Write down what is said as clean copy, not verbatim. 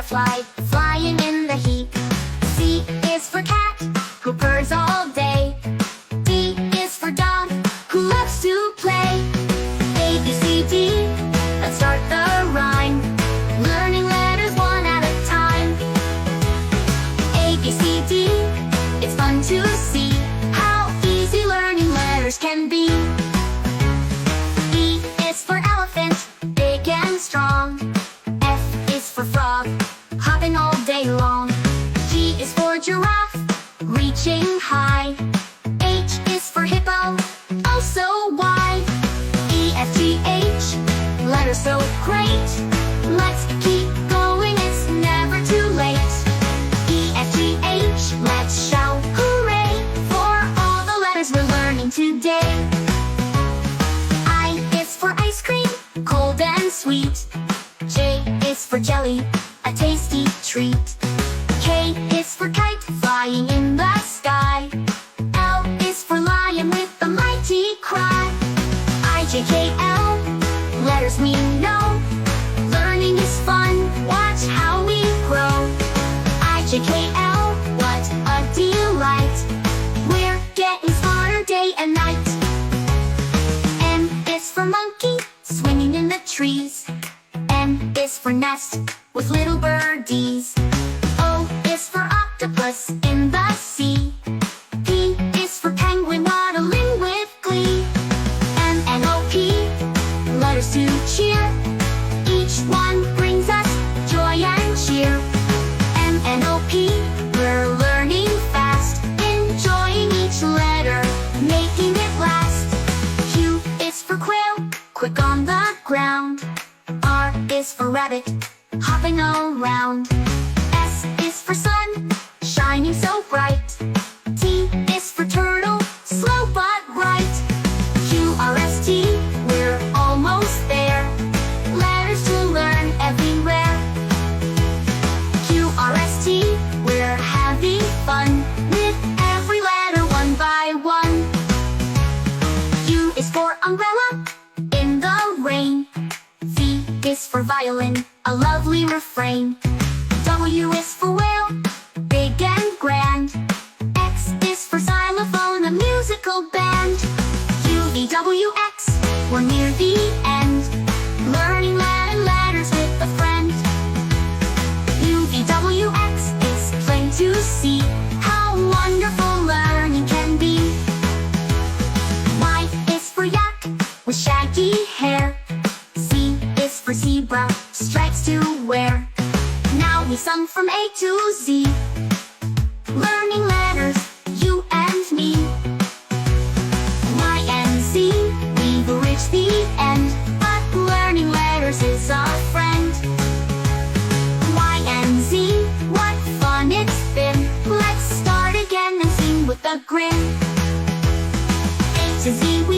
butterfly, flying in the heap. C is for cat, who purrs all day. D is for dog, who loves to play. A, B, C, D, let's start the rhyme, learning letters one at a time. A, B, C, D, it's fun to see how easy learning letters can be. E is for elephant, big and strong. F is for frog, hopping all day long. G is for giraffe, reaching high. H is for hippo, oh so wide. E, F, G, H, letters so great. Let's keep going, it's never too late. E, F, G, H, let's shout hooray for all the letters we're learning today. I is for ice cream, cold and sweet. J is for jelly, a tasty treat. K is for kite, flying in the sky. L is for lion with a mighty cry. I, J, K, L, letters we know. Learning is fun, watch how we grow. I, J, K, L, what a delight. We're getting smarter day and night. M is for monkey, swinging in the trees. N is for nest, with little birdies. O is for octopus in the sea. P is for penguin, waddling with glee. M, N, O, P, letters to cheer. Each one brings us joy and cheer. M, N, O, P, we're learning fast, enjoying each letter, making it last. Q is for quail, quick on the ground. R is for rabbit, hopping around. S is for sun, shining so bright. T is for turtle, slow but right. Q, R, S, T, we're almost there. Letters to learn everywhere. Q, R, S, T, we're having fun with every letter one by one. U is for umbrella, in the rain. V is for violin, a lovely refrain. W is for whale, big and grand. X is for xylophone, a musical band. U, V, W, X, we're near the end, learning Latin letters with a friend. U, V, W, X, it's plain to see how wonderful learning can be. Y is for yak, with shaggy hair. Z is for zebra, stripes to wear. Now we sung from A to Z, learning letters, you and me. Y and Z, we've reached the end, but learning letters is our friend. Y and Z, what fun it's been. Let's start again and sing with a grin. A to Z, we